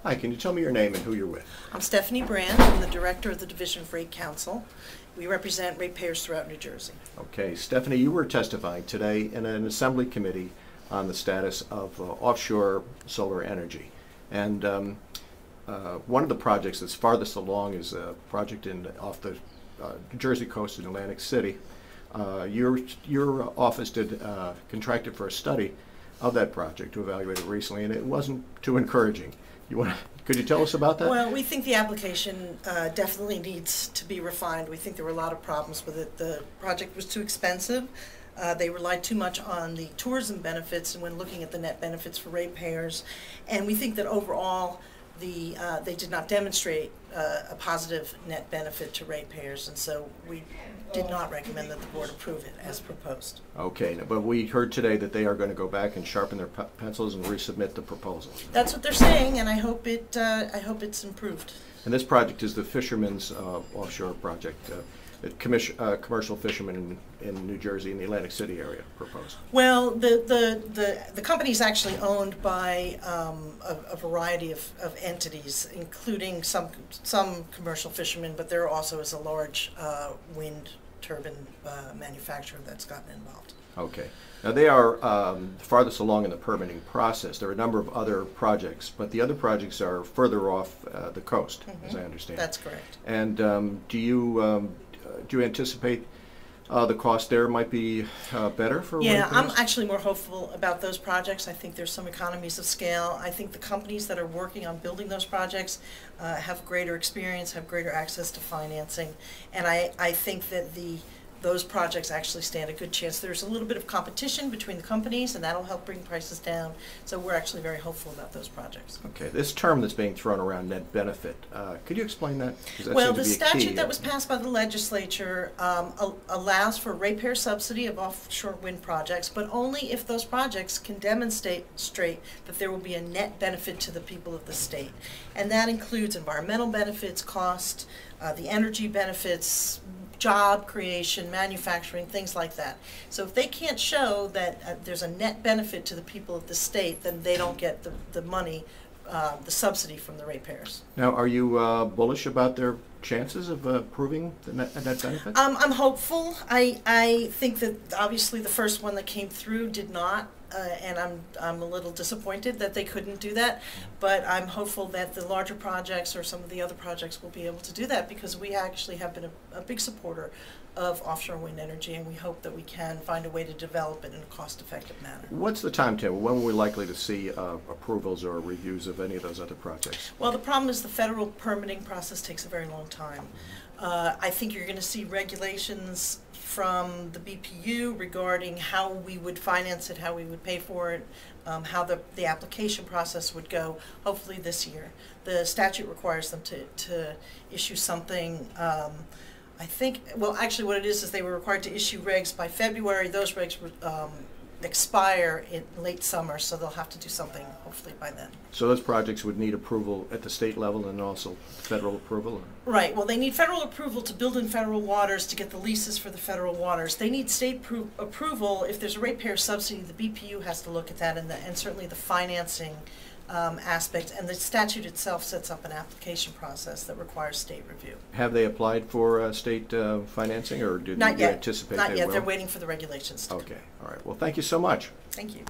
Hi, can you tell me your name and who you're with? I'm Stefanie Brand. I'm the Director of the Division of Rate Counsel. We represent ratepayers throughout New Jersey. Okay, Stefanie, you were testifying today in an assembly committee on the status of offshore solar energy. And one of the projects that's farthest along is a project off the New Jersey coast in Atlantic City. Your office contracted for a study of that project to evaluate it recently, and it wasn't too encouraging. Could you tell us about that? Well, we think the application definitely needs to be refined. We think there were a lot of problems with it. The project was too expensive. They relied too much on the tourism benefits and when looking at the net benefits for ratepayers. And we think that overall they did not demonstrate a positive net benefit to ratepayers, and so we did not recommend that the board approve it as proposed. Okay, but we heard today that they are going to go back and sharpen their pencils and resubmit the proposal. That's what they're saying, and I hope it's improved. And this project is the fishermen's offshore project. Commercial fishermen in New Jersey in the Atlantic City area proposed. Well, the company is actually owned by a variety of entities, including some commercial fishermen, but there also is a large wind turbine manufacturer that's gotten involved. Okay. Now they are farthest along in the permitting process. There are a number of other projects, but the other projects are further off the coast, as I understand. That's correct. And do you anticipate the cost there might be better for Yeah, ratepayers? I'm actually more hopeful about those projects. I think there's some economies of scale. I think the companies that are working on building those projects have greater experience, have greater access to financing, and I think that those projects actually stand a good chance. There's a little bit of competition between the companies, and that'll help bring prices down. So we're actually very hopeful about those projects. Okay, this term that's being thrown around, net benefit, could you explain that? Well, the statute that was passed by the legislature allows for ratepayer subsidy of offshore wind projects, but only if those projects can demonstrate that there will be a net benefit to the people of the state. And that includes environmental benefits, cost, the energy benefits, job creation, manufacturing, things like that. So if they can't show that there's a net benefit to the people of the state, then they don't get the money, the subsidy from the ratepayers. Now, are you bullish about their chances of proving the net benefit? I'm hopeful. I think that obviously the first one that came through did not, and I'm a little disappointed that they couldn't do that, but I'm hopeful that the larger projects or some of the other projects will be able to do that, because we actually have been a big supporter of offshore wind energy, and we hope that we can find a way to develop it in a cost-effective manner. What's the timetable? When are we likely to see approvals or reviews of any of those other projects? Well, the problem is the federal permitting process takes a very long time. I think you're going to see regulations from the BPU regarding how we would finance it, how we would pay for it, how the application process would go, hopefully this year. The statute requires them to issue something, I think, well, actually what it is they were required to issue regs by February. Those regs would expire in late summer, so they'll have to do something hopefully by then. So those projects would need approval at the state level and also federal approval? Right. Well, they need federal approval to build in federal waters, to get the leases for the federal waters. They need state approval. If there's a ratepayer subsidy, the BPU has to look at that, and certainly the financing aspect, and the statute itself sets up an application process that requires state review. Have they applied for state financing, or do you anticipate they will? Not yet. They're waiting for the regulations to come. Okay. All right. Well, thank you so much. Thank you.